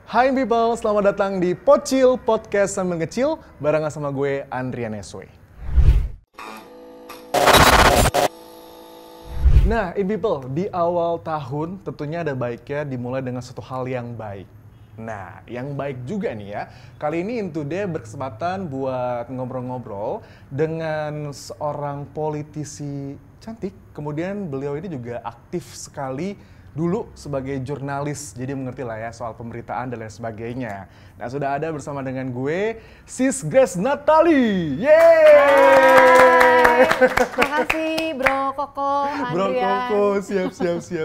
Hai people, selamat datang di Pocil Podcast Sambil Ngecil barengan sama gue Andrian Eswe. Nah, people, di awal tahun tentunya ada baiknya dimulai dengan satu hal yang baik. Nah, yang baik juga nih ya, kali ini In Today berkesempatan buat ngobrol-ngobrol dengan seorang politisi cantik. Kemudian beliau ini juga aktif sekali dulu sebagai jurnalis, jadi mengerti lah ya soal pemberitaan dan lain sebagainya. Nah, sudah ada bersama dengan gue, Sis Grace Natali. Yeay! Terima kasih Bro Koko, Andrian. Bro Koko,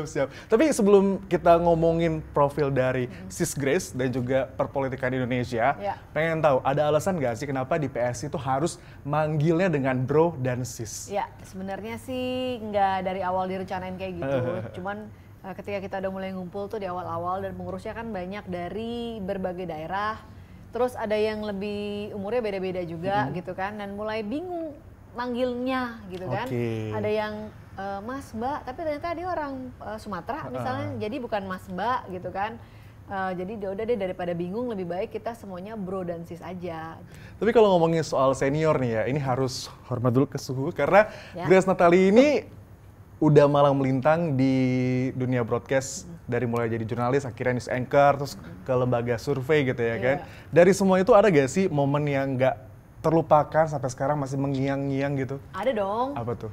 siap. Tapi sebelum kita ngomongin profil dari Sis Grace dan juga perpolitikan Indonesia, pengen tahu ada alasan nggak sih kenapa di PSI itu harus manggilnya dengan Bro dan Sis? Ya, sebenarnya sih nggak dari awal direncanain kayak gitu, cuman ketika kita udah mulai ngumpul tuh di awal-awal dan pengurusnya kan banyak dari berbagai daerah, terus ada yang lebih umurnya beda-beda juga gitu kan, dan mulai bingung manggilnya gitu kan. Ada yang Mas Mbak, tapi ternyata dia orang Sumatera misalnya, jadi bukan Mas Mbak gitu kan. Jadi udah deh, daripada bingung lebih baik kita semuanya Bro dan Sis aja. Tapi kalau ngomongin soal senior nih ya, ini harus hormat dulu ke suhu karena Grace Natali ini udah malang melintang di dunia broadcast, dari mulai jadi jurnalis, akhirnya news anchor, terus ke lembaga survei gitu ya kan. Dari semua itu ada gak sih momen yang gak terlupakan sampai sekarang masih mengiang-ngiang gitu? Ada dong. Apa tuh?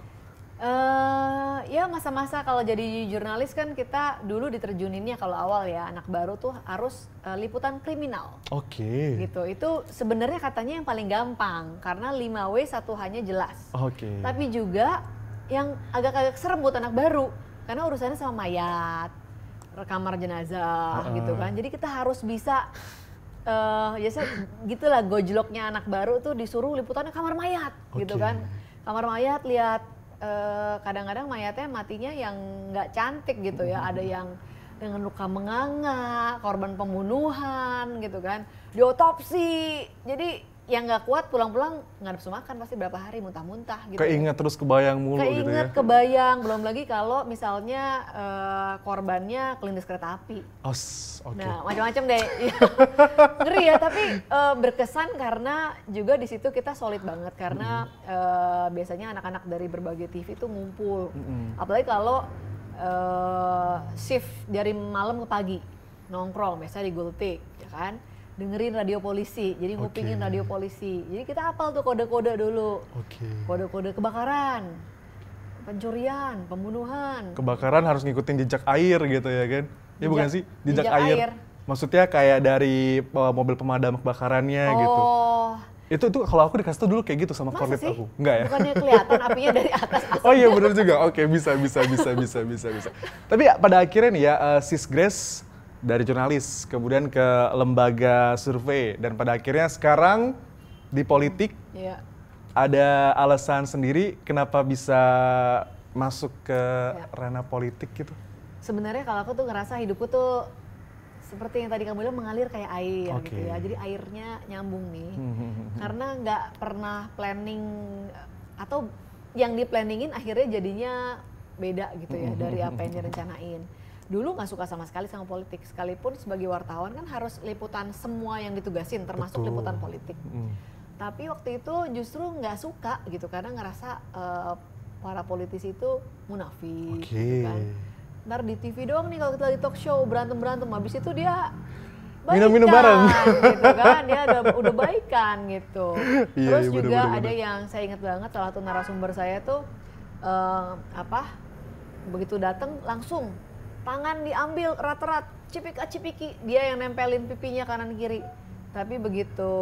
Ya masa-masa kalau jadi jurnalis kan kita dulu diterjuninnya kalau awal ya, anak baru tuh harus liputan kriminal. Gitu, itu sebenarnya katanya yang paling gampang karena 5W 1H-nya jelas. Tapi juga yang agak-agak serem buat anak baru karena urusannya sama mayat, kamar jenazah gitu kan. Jadi kita harus bisa gitulah gojloknya anak baru tuh disuruh liputannya kamar mayat gitu kan. Kamar mayat lihat kadang-kadang mayatnya matinya yang nggak cantik gitu ya. Ada yang dengan luka menganga, korban pembunuhan gitu kan. Diotopsi. Jadi yang nggak kuat pulang-pulang nggak nafsu makan pasti berapa hari muntah-muntah gitu. Keinget terus kebayang mulu gitu ya. Kebayang, belum lagi kalau misalnya korbannya kelindes kereta api. Nah, macam-macam deh. Ngeri ya, tapi berkesan karena juga di situ kita solid banget karena biasanya anak-anak dari berbagai TV itu ngumpul. Apalagi kalau shift dari malam ke pagi nongkrong biasa di Gultik ya kan. Dengerin radio polisi, jadi ngupingin radio polisi. Jadi kita hafal tuh kode-kode dulu. Kode-kode kebakaran, pencurian, pembunuhan. Kebakaran harus ngikutin jejak air gitu ya kan? Ya bukan sih? Jejak air. Maksudnya kayak dari mobil pemadam kebakarannya gitu. Itu kalau aku dikasih tau dulu kayak gitu sama kornet aku. Enggak ya? Bukannya kelihatan apinya dari atas. Oh iya benar juga. Oke, bisa. Tapi pada akhirnya nih ya, Sis Grace dari jurnalis, kemudian ke lembaga survei, dan pada akhirnya sekarang di politik. Ada alasan sendiri kenapa bisa masuk ke ranah politik gitu? Sebenarnya kalau aku tuh ngerasa hidupku tuh seperti yang tadi kamu bilang mengalir kayak air gitu ya. Jadi airnya nyambung nih. Karena nggak pernah planning atau yang di-planningin akhirnya jadinya beda gitu ya dari apa yang direncanain. Dulu nggak suka sama sekali sama politik, sekalipun sebagai wartawan kan harus liputan semua yang ditugasin, termasuk liputan politik. Tapi waktu itu justru nggak suka gitu, karena ngerasa para politisi itu munafik gitu kan. Ntar di TV doang nih kalau kita lagi talk show, berantem-berantem, habis itu dia minum-minum bareng gitu kan, dia udah baikan gitu. Terus juga bener. ada yang saya ingat banget, salah satu narasumber saya tuh begitu datang langsung tangan diambil erat-erat, cipika-cipiki, dia yang nempelin pipinya kanan kiri. Tapi begitu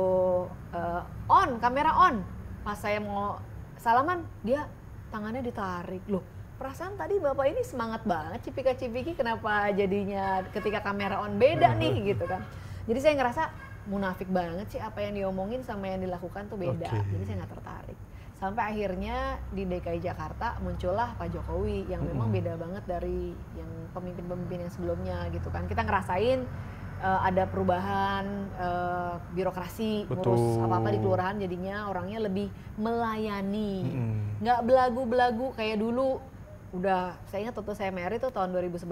kamera on, pas saya mau salaman, dia tangannya ditarik. Loh, perasaan tadi bapak ini semangat banget cipika-cipiki, kenapa jadinya ketika kamera on beda nih gitu kan. Jadi saya ngerasa munafik banget sih, apa yang diomongin sama yang dilakukan tuh beda. Jadi saya nggak tertarik. Sampai akhirnya di DKI Jakarta muncullah Pak Jokowi yang memang beda banget dari yang pemimpin-pemimpin yang sebelumnya gitu kan. Kita ngerasain ada perubahan birokrasi, ngurus apa-apa di kelurahan, jadinya orangnya lebih melayani. Nggak belagu-belagu kayak dulu. Udah, saya ingat waktu saya married tuh tahun 2011,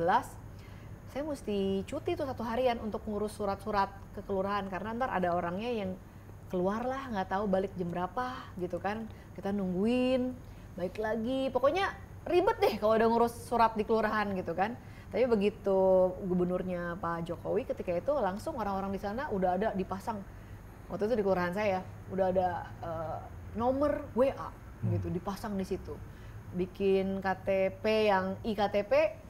saya mesti cuti tuh 1 harian untuk ngurus surat-surat ke kelurahan karena ntar ada orangnya yang keluar lah nggak tahu balik jam berapa gitu kan, kita nungguin balik lagi, pokoknya ribet deh kalau udah ngurus surat di kelurahan gitu kan. Tapi begitu gubernurnya Pak Jokowi ketika itu langsung orang-orang di sana udah ada dipasang, waktu itu di kelurahan saya udah ada nomor WA gitu dipasang di situ, bikin KTP yang iktp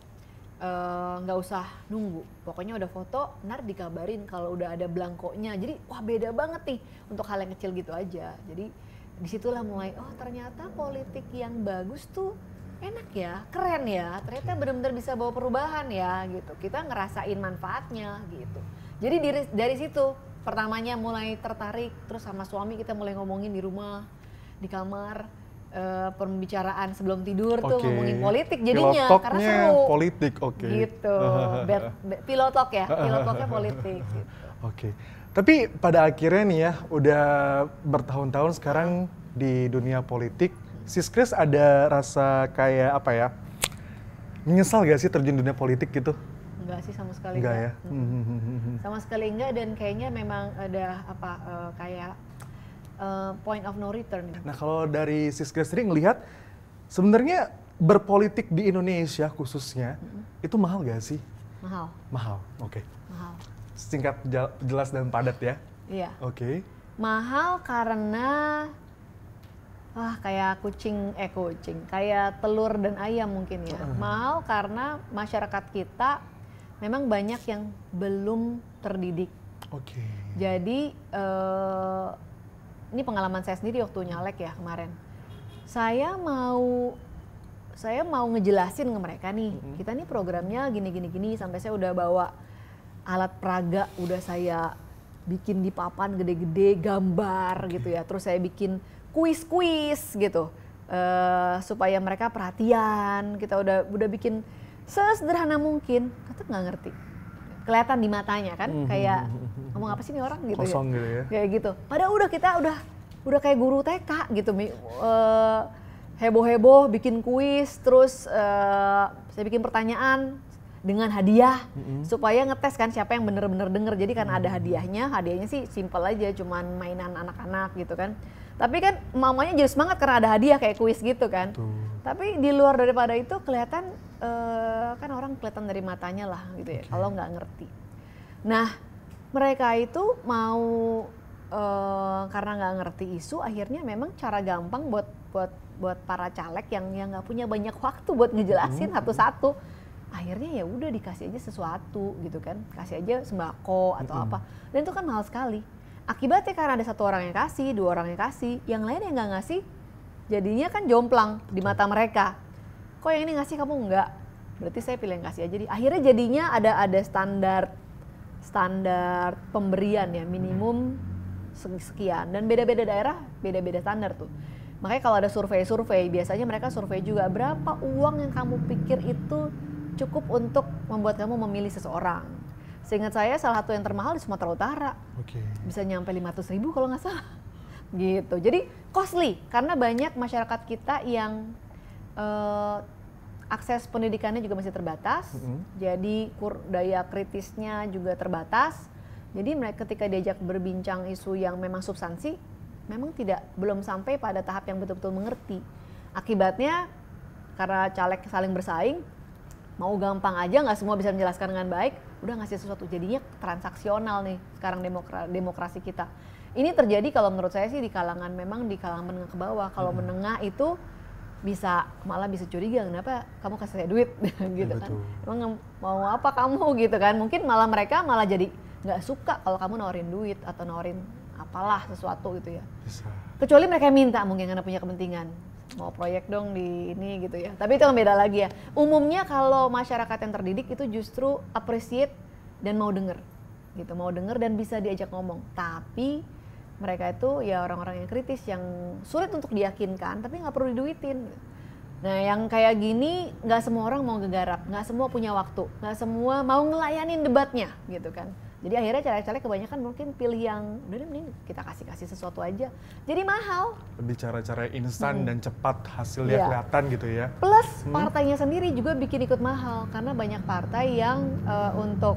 nggak usah nunggu, pokoknya udah foto, ntar dikabarin kalau udah ada belangkonya. Jadi wah beda banget nih untuk hal yang kecil gitu aja. Jadi disitulah mulai oh ternyata politik yang bagus tuh enak ya, keren ya, ternyata benar-benar bisa bawa perubahan ya gitu. Kita ngerasain manfaatnya gitu. Jadi dari situ pertamanya mulai tertarik, terus sama suami kita mulai ngomongin di rumah, di kamar. Pembicaraan sebelum tidur tuh ngomongin politik jadinya karena seru politik, gitu. Pilot talk ya, pilot talknya politik gitu. Tapi pada akhirnya nih ya udah bertahun-tahun sekarang di dunia politik, Sis Kris ada rasa kayak apa ya, menyesal gak sih terjun dunia politik gitu? Enggak sih, sama sekali enggak ya? Sama sekali enggak, dan kayaknya memang ada kayak point of no return. Nah kalau dari Sis Kris sendiri ngelihat sebenarnya berpolitik di Indonesia khususnya itu mahal gak sih? Mahal, oke. Mahal. Singkat, jelas dan padat ya? Iya. Oke. Mahal karena kayak kucing, kayak telur dan ayam mungkin ya. Mahal karena masyarakat kita memang banyak yang belum terdidik. Jadi ini pengalaman saya sendiri waktu nyalek ya kemarin. Saya mau ngejelasin ke mereka nih, kita nih programnya gini sampai saya udah bawa alat peraga, udah saya bikin di papan gede-gede gambar gitu ya. Terus saya bikin kuis gitu supaya mereka perhatian. Kita udah bikin sesederhana mungkin, tetap nggak ngerti. Kelihatan di matanya kan, kayak ngomong apa sih nih orang gitu. Kosong gitu ya. Kayak gitu. Padahal kita udah kayak guru TK gitu, heboh-heboh bikin kuis, terus saya bikin pertanyaan dengan hadiah supaya ngetes kan siapa yang bener-bener denger. Jadi kan ada hadiahnya sih simple aja, cuman mainan anak-anak gitu kan. Tapi kan mamanya jadi semangat karena ada hadiah kayak kuis gitu kan. Tapi di luar daripada itu kelihatan kan orang kelihatan dari matanya lah gitu ya, kalau nggak ngerti. Nah mereka itu mau karena nggak ngerti isu, akhirnya memang cara gampang buat para caleg yang nggak punya banyak waktu buat ngejelasin satu-satu, akhirnya ya udah dikasih aja sesuatu gitu kan, kasih aja sembako atau apa, dan itu kan mahal sekali. Akibatnya karena ada 1 orang yang kasih, 2 orang yang kasih, yang lain yang nggak ngasih, jadinya kan jomplang di mata mereka. Kok yang ini ngasih kamu enggak? Berarti saya pilih yang kasih aja. Akhirnya jadinya ada standar pemberian ya, minimum sekian, dan beda-beda daerah beda-beda standar tuh. Makanya kalau ada survei biasanya mereka survei juga berapa uang yang kamu pikir itu cukup untuk membuat kamu memilih seseorang. Seingat saya salah satu yang termahal di Sumatera Utara, bisa nyampe 500.000 kalau nggak salah gitu. Jadi costly karena banyak masyarakat kita yang akses pendidikannya juga masih terbatas, jadi daya kritisnya juga terbatas. Jadi mereka ketika diajak berbincang isu yang memang substansi, memang belum sampai pada tahap yang betul-betul mengerti. Akibatnya karena caleg saling bersaing, mau gampang aja, nggak semua bisa menjelaskan dengan baik, udah ngasih sesuatu, jadinya transaksional nih sekarang demokrasi kita. Ini terjadi kalau menurut saya sih di kalangan menengah ke bawah. Kalau menengah itu malah bisa curiga, kenapa kamu kasih saya duit gitu kan? Emang mau apa kamu gitu kan? Mungkin mereka malah jadi nggak suka kalau kamu nawarin duit atau nawarin apalah sesuatu gitu ya. Kecuali mereka minta mungkin karena punya kepentingan, mau proyek dong di ini gitu ya. Tapi itu yang beda lagi ya. Umumnya kalau masyarakat yang terdidik itu justru appreciate dan mau denger gitu, mau denger dan bisa diajak ngomong. Tapi mereka itu ya orang-orang yang kritis, yang sulit untuk diyakinkan, tapi nggak perlu diduitin. Nah yang kayak gini nggak semua orang mau gegarap, nggak semua punya waktu, nggak semua mau ngelayanin debatnya gitu kan. Jadi akhirnya caleg-caleg kebanyakan mungkin pilih yang udah deh mending kita kasih sesuatu aja. Jadi mahal. Lebih cara-cara instan dan cepat hasilnya Iya. kelihatan gitu ya. Plus partainya sendiri juga bikin ikut mahal karena banyak partai yang untuk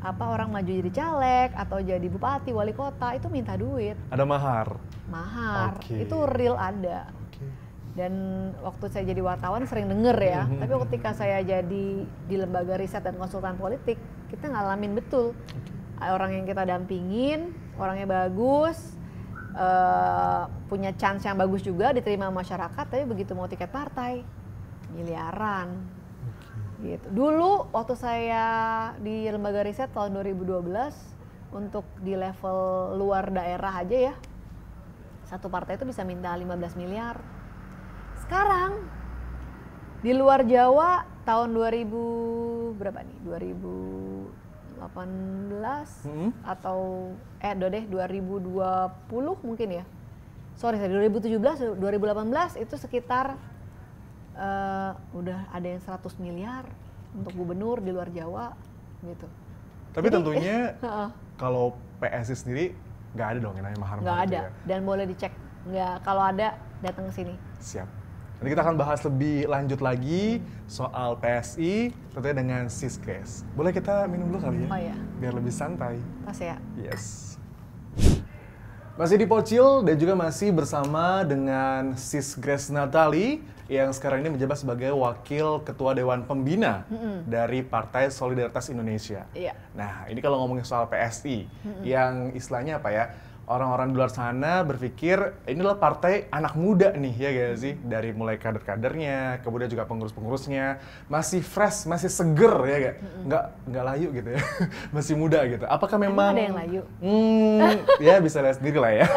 orang maju jadi caleg atau jadi bupati, wali kota itu minta duit. Ada mahar. Mahar. Oke. Itu real ada. Oke. Dan waktu saya jadi wartawan sering denger ya, tapi ketika saya jadi di lembaga riset dan konsultan politik, kita ngalamin betul. Orang yang kita dampingin, orangnya bagus, punya chance yang bagus juga diterima masyarakat, tapi begitu mau tiket partai, miliaran. Gitu. Dulu waktu saya di lembaga riset tahun 2012, untuk di level luar daerah aja ya, satu partai itu bisa minta 15 miliar. Sekarang di luar Jawa tahun 2000 berapa nih? 2018 atau 2020 mungkin ya. Sorry, 2017, 2018 itu sekitar udah ada yang 100 miliar untuk gubernur di luar Jawa gitu. Tapi Jadi, tentunya kalau PSI sendiri nggak ada dong yang namanya mahar-mahar. Nggak ada, gitu ya. dan boleh dicek. Nggak, kalau ada datang ke sini. Siap. Nanti kita akan bahas lebih lanjut lagi soal PSI, tentunya dengan Sisgres. Boleh kita minum dulu kali ya? Oh iya. Biar lebih santai. Pas ya. Yes. Masih di Pocil dan juga masih bersama dengan Sisgres Natali yang sekarang ini menjabat sebagai Wakil Ketua Dewan Pembina dari Partai Solidaritas Indonesia. Iya. Nah, ini kalau ngomongin soal PSI, yang istilahnya apa ya, orang-orang di luar sana berpikir ini adalah partai anak muda nih, ya gak sih? Dari mulai kader-kadernya, kemudian juga pengurus-pengurusnya, masih fresh, masih seger ya gak? Nggak layu gitu ya, masih muda gitu. Apakah memang... ada yang layu? Ya bisa lihat sendiri lah ya.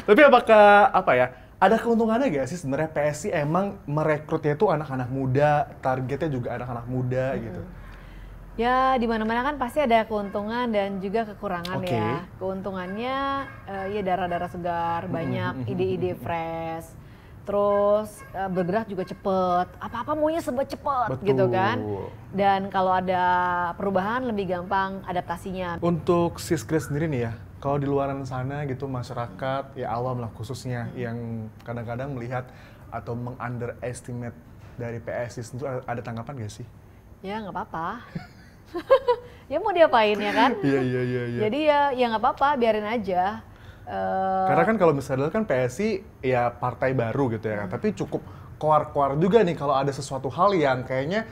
Tapi apakah, apa ya, ada keuntungannya gak sih sebenarnya PSI emang merekrutnya itu anak-anak muda, targetnya juga anak-anak muda gitu? Ya, di mana-mana kan pasti ada keuntungan dan juga kekurangan Oke. ya. Keuntungannya ya darah-darah segar, banyak ide-ide fresh. Terus bergerak juga cepet, apa-apa maunya serba cepet Betul. gitu kan. Dan kalau ada perubahan lebih gampang adaptasinya. Untuk Sisgres sendiri nih ya, kalau di luaran sana gitu masyarakat ya awam lah khususnya yang kadang-kadang melihat atau meng-underestimate dari PSI itu ada tanggapan gak sih? Ya nggak apa-apa. Ya mau diapain ya kan? Iya. Jadi ya nggak apa-apa, biarin aja. Karena kan kalau misalnya kan PSI ya partai baru gitu ya, tapi cukup koar-koar juga nih kalau ada sesuatu hal yang kayaknya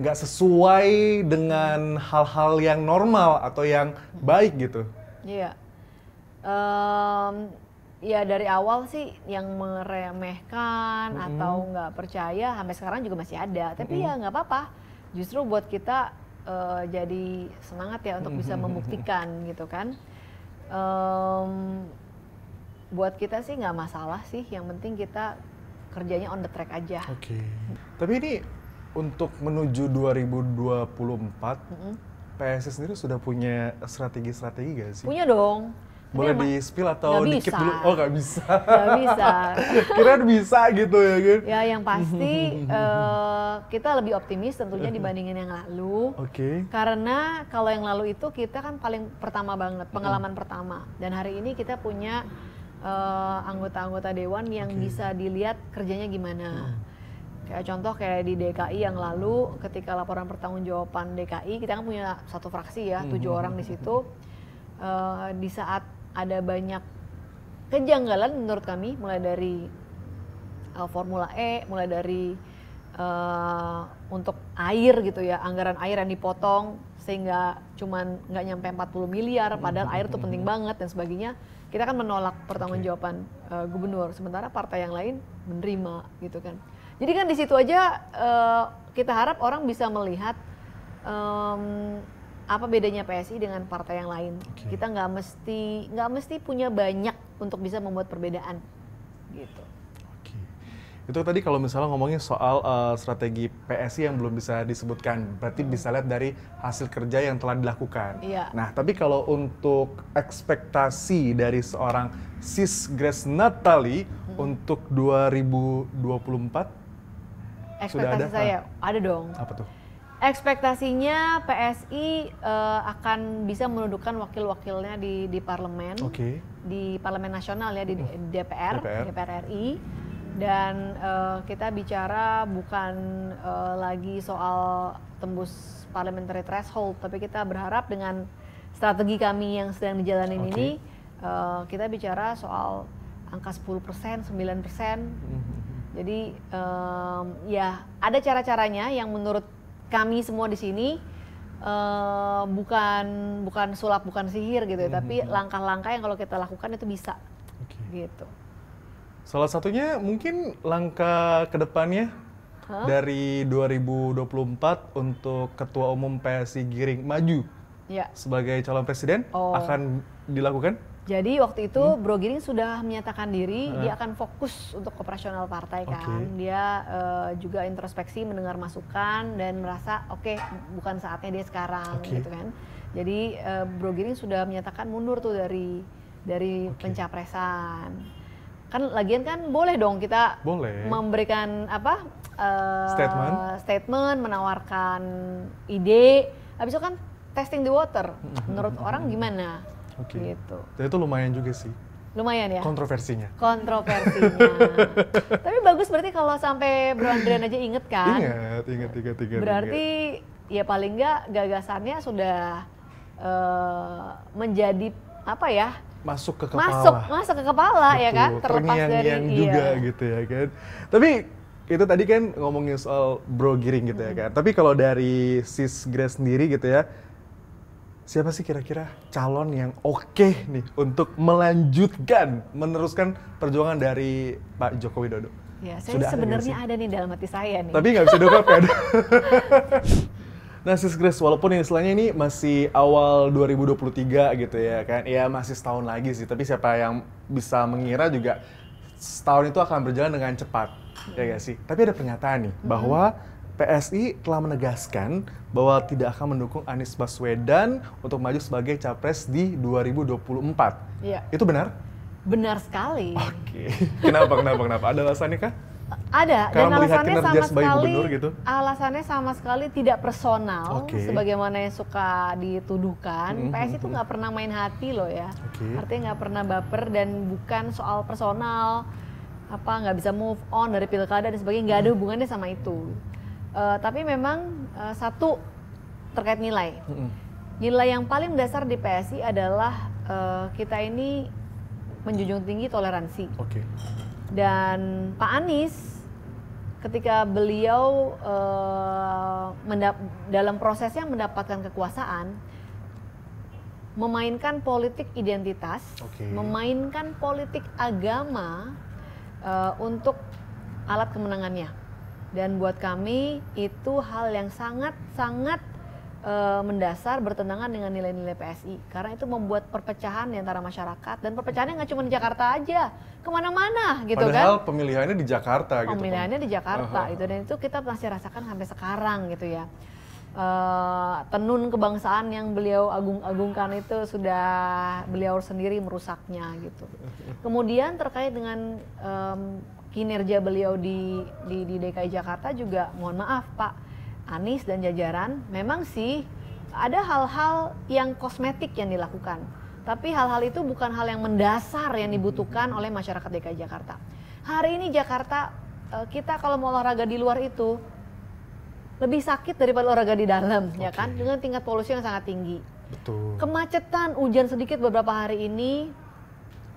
nggak sesuai dengan hal-hal yang normal atau yang baik gitu. Iya. Ya dari awal sih yang meremehkan atau nggak percaya sampai sekarang juga masih ada. Tapi ya nggak apa-apa. Justru buat kita jadi semangat ya untuk bisa membuktikan gitu kan. Buat kita sih nggak masalah sih. Yang penting kita kerjanya on the track aja. Oke. Tapi ini untuk menuju 2024, PSI sendiri sudah punya strategi-strategi gak sih? Punya dong. Boleh di-spill atau nggak dikit bisa. dulu? Oh nggak bisa. Nggak bisa. Kirain bisa gitu ya kan? Ya yang pasti kita lebih optimis tentunya dibandingin yang lalu. Oke. Karena kalau yang lalu itu kita kan paling pertama banget, pengalaman pertama. Dan hari ini kita punya anggota-anggota dewan yang bisa dilihat kerjanya gimana. Kayak contoh kayak di DKI yang lalu ketika laporan pertanggungjawaban DKI, kita kan punya satu fraksi ya, 7 orang di situ. Di saat ada banyak kejanggalan menurut kami, mulai dari Formula E, mulai dari untuk air gitu ya, anggaran air yang dipotong sehingga cuman nggak nyampe 40 miliar, padahal air itu penting banget dan sebagainya. Kita kan menolak pertanggungjawaban gubernur, sementara partai yang lain menerima gitu kan. Jadi kan di situ aja kita harap orang bisa melihat apa bedanya PSI dengan partai yang lain. Kita nggak mesti punya banyak untuk bisa membuat perbedaan gitu. Oke. Itu tadi kalau misalnya ngomongin soal strategi PSI yang belum bisa disebutkan, berarti bisa lihat dari hasil kerja yang telah dilakukan. Iya. Nah, tapi kalau untuk ekspektasi dari seorang Sisgres Natali untuk 2024, Ekspektasi sudah ada? saya ada dong. Apa tuh? Ekspektasinya PSI akan bisa menundukkan wakil-wakilnya di parlemen, di parlemen nasional ya, di DPR RI, dan kita bicara bukan lagi soal tembus parliamentary threshold, tapi kita berharap dengan strategi kami yang sedang dijalanin ini, kita bicara soal angka 10%, 9%. Jadi ya ada cara-caranya yang menurut kami semua di sini bukan sulap, bukan sihir gitu ya, tapi langkah-langkah yang kalau kita lakukan itu bisa. Gitu. Salah satunya mungkin langkah kedepannya dari 2024 untuk Ketua Umum PSI Giring maju sebagai calon presiden akan dilakukan? Jadi waktu itu Bro Giring sudah menyatakan diri, dia akan fokus untuk operasional partai kan. Dia juga introspeksi, mendengar masukan dan merasa oke, bukan saatnya dia sekarang gitu kan. Jadi Bro Giring sudah menyatakan mundur tuh dari pencapresan. Kan lagian kan boleh dong kita memberikan apa statement, menawarkan ide. Habis itu kan testing the water. Menurut orang gimana? Gitu. Dan itu lumayan juga sih. Lumayan ya? Kontroversinya. Tapi bagus berarti kalau sampai Bro Andrian aja inget kan? Ingat. Berarti ya paling nggak gagasannya sudah menjadi apa ya? Masuk ke kepala. Ya kan? Terlepas dari juga gitu ya kan. Tapi itu tadi kan ngomongin soal Bro Giring gitu ya kan. Tapi kalau dari Sis Grace sendiri gitu ya, siapa sih kira-kira calon yang oke nih untuk meneruskan perjuangan dari Pak Joko Widodo? Ya, saya sebenarnya ada nih dalam hati saya nih. Tapi nggak bisa diungkap kan? Nah, Sis Grace, walaupun istilahnya ini masih awal 2023 gitu ya kan, ya masih setahun lagi sih, tapi siapa yang bisa mengira juga setahun itu akan berjalan dengan cepat, ya nggak sih? Tapi ada pernyataan nih, bahwa PSI telah menegaskan bahwa tidak akan mendukung Anies Baswedan untuk maju sebagai capres di 2024. Iya. Itu benar? Benar sekali. Kenapa? Ada alasannya kah? Ada, karena dan alasannya alasannya sama sekali tidak personal, sebagaimana yang suka dituduhkan. PSI itu nggak pernah main hati loh ya, artinya nggak pernah baper dan bukan soal personal, nggak bisa move on dari pilkada dan sebagainya, nggak ada hubungannya sama itu. Tapi memang satu terkait nilai. Nilai yang paling dasar di PSI adalah kita ini menjunjung tinggi toleransi. Dan Pak Anies ketika beliau dalam prosesnya mendapatkan kekuasaan, memainkan politik identitas, memainkan politik agama untuk alat kemenangannya. Dan buat kami itu hal yang sangat mendasar, bertentangan dengan nilai-nilai PSI. Karena itu membuat perpecahan di antara masyarakat, dan perpecahannya nggak cuma di Jakarta aja, kemana-mana gitu. Padahal kan. pemilihannya di Jakarta gitu. Pemilihannya di Jakarta gitu, dan itu kita masih rasakan sampai sekarang gitu ya. Tenun kebangsaan yang beliau agung-agungkan itu sudah beliau sendiri merusaknya gitu. Kemudian terkait dengan kinerja beliau di DKI Jakarta juga, mohon maaf Pak Anies dan jajaran, memang sih ada hal-hal yang kosmetik yang dilakukan. Tapi hal-hal itu bukan hal yang mendasar yang dibutuhkan oleh masyarakat DKI Jakarta. Hari ini Jakarta, kita kalau mau olahraga di luar itu lebih sakit daripada olahraga di dalam, ya kan? Dengan tingkat polusi yang sangat tinggi. Betul. Kemacetan, hujan sedikit beberapa hari ini,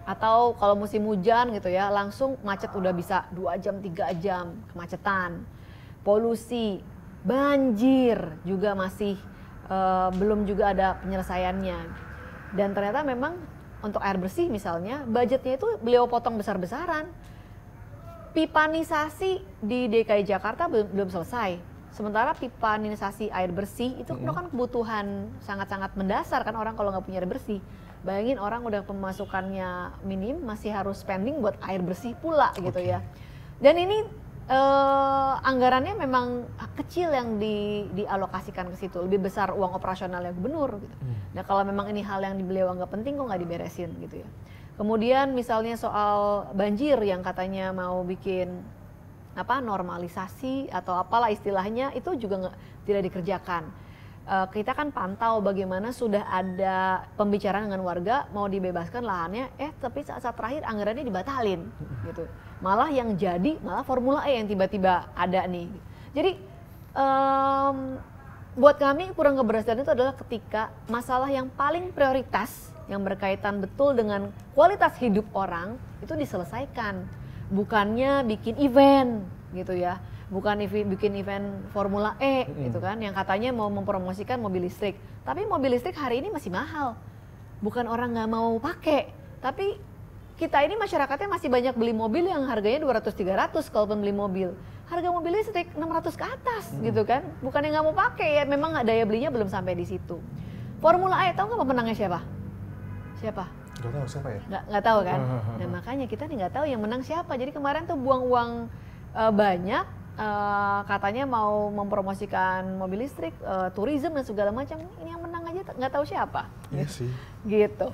atau kalau musim hujan gitu ya, langsung macet udah bisa 2 jam, 3 jam kemacetan. Polusi, banjir juga masih belum juga ada penyelesaiannya. Dan ternyata memang untuk air bersih misalnya, budgetnya itu beliau potong besar-besaran. Pipanisasi di DKI Jakarta belum selesai. Sementara pipanisasi air bersih itu kan kebutuhan sangat-sangat mendasar kan, orang kalau nggak punya air bersih. Bayangin orang udah pemasukannya minim, masih harus spending buat air bersih pula gitu ya. Dan ini anggarannya memang kecil yang dialokasikan ke situ, lebih besar uang operasionalnya gubernur gitu. Nah kalau memang ini hal yang beliau anggap penting, kok nggak diberesin gitu ya. Kemudian misalnya soal banjir yang katanya mau bikin normalisasi atau apalah istilahnya itu juga tidak dikerjakan. Kita kan pantau bagaimana sudah ada pembicaraan dengan warga mau dibebaskan lahannya, tapi saat terakhir anggarannya dibatalin gitu. Malah yang jadi malah Formula E yang tiba-tiba ada nih. Jadi buat kami kurang keberhasilan itu adalah ketika masalah yang paling prioritas yang berkaitan betul dengan kualitas hidup orang itu diselesaikan. Bukannya bikin event gitu ya. Bukan bikin event Formula E gitu kan, yang katanya mau mempromosikan mobil listrik. Tapi mobil listrik hari ini masih mahal. Bukan orang nggak mau pakai, tapi kita ini masyarakatnya masih banyak beli mobil yang harganya 200-300 kalau beli mobil. Harga mobil listrik 600 ke atas gitu kan. Bukan yang nggak mau pakai ya, memang daya belinya belum sampai di situ. Formula E, tahu nggak pemenangnya siapa? Siapa? Gak tahu siapa ya? Nggak tahu kan? Nah makanya kita nih nggak tahu yang menang siapa. Jadi kemarin tuh buang uang banyak. Katanya mau mempromosikan mobil listrik, tourism dan segala macam. Ini yang menang aja nggak tahu siapa. Iya sih. Gitu.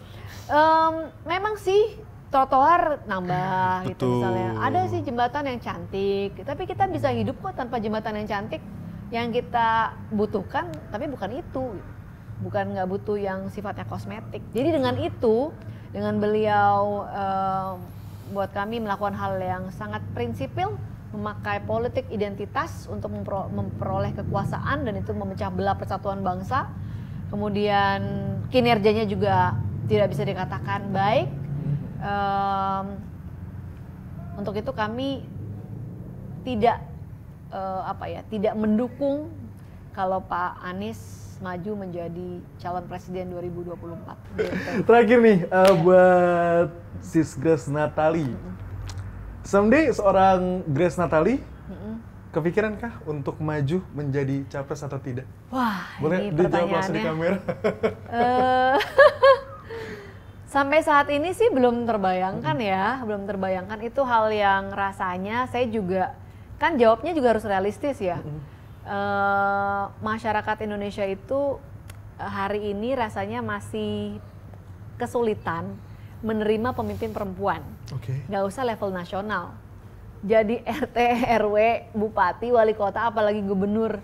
Memang sih trotoar nambah gitu misalnya. Ada sih jembatan yang cantik, tapi kita bisa hidup kok tanpa jembatan yang cantik. Yang kita butuhkan, tapi bukan itu. Bukan nggak butuh yang sifatnya kosmetik. Jadi dengan itu, dengan beliau buat kami melakukan hal yang sangat prinsipil, memakai politik identitas untuk memperoleh kekuasaan dan itu memecah belah persatuan bangsa. Kemudian kinerjanya juga tidak bisa dikatakan baik. Untuk itu kami tidak tidak mendukung kalau Pak Anies maju menjadi calon presiden 2024. Gitu. Terakhir nih buat Sis Grace Natali. Someday seorang Grace Natali kepikirankah untuk maju menjadi capres atau tidak? Wah, boleh ini dijawab langsung di kamera. Sampai saat ini sih belum terbayangkan ya, belum terbayangkan. Itu hal yang rasanya saya juga, kan jawabnya juga harus realistis ya. Masyarakat Indonesia itu hari ini rasanya masih kesulitan menerima pemimpin perempuan. Nggak usah level nasional. Jadi RT, RW, bupati, wali kota, apalagi gubernur.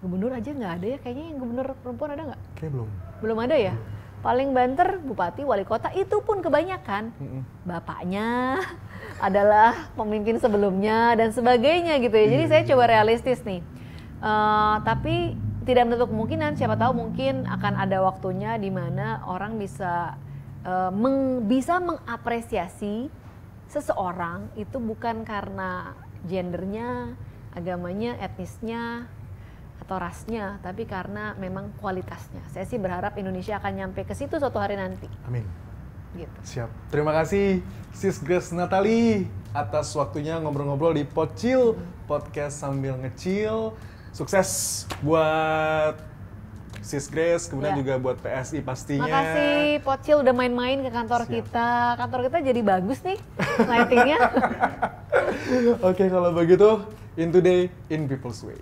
Gubernur aja nggak ada ya, kayaknya yang gubernur perempuan ada nggak? Kayak belum. Belum ada ya? Paling banter bupati, wali kota, itu pun kebanyakan. Bapaknya adalah pemimpin sebelumnya dan sebagainya gitu ya. Jadi saya coba realistis nih. Tapi tidak menutup kemungkinan, siapa tahu mungkin akan ada waktunya di mana orang bisa mengapresiasi seseorang itu bukan karena gendernya, agamanya, etnisnya, atau rasnya, tapi karena memang kualitasnya. Saya sih berharap Indonesia akan nyampe ke situ suatu hari nanti. Amin. Gitu. Siap. Terima kasih Sis Grace Natali atas waktunya ngobrol-ngobrol di Pocil Podcast Sambil Ngecil. Sukses buat Sis Grace, kemudian juga buat PSI pastinya. Makasih Pocil udah main-main ke kantor kita. Kantor kita jadi bagus nih lightingnya. Oke, kalau begitu, in today, in people's way.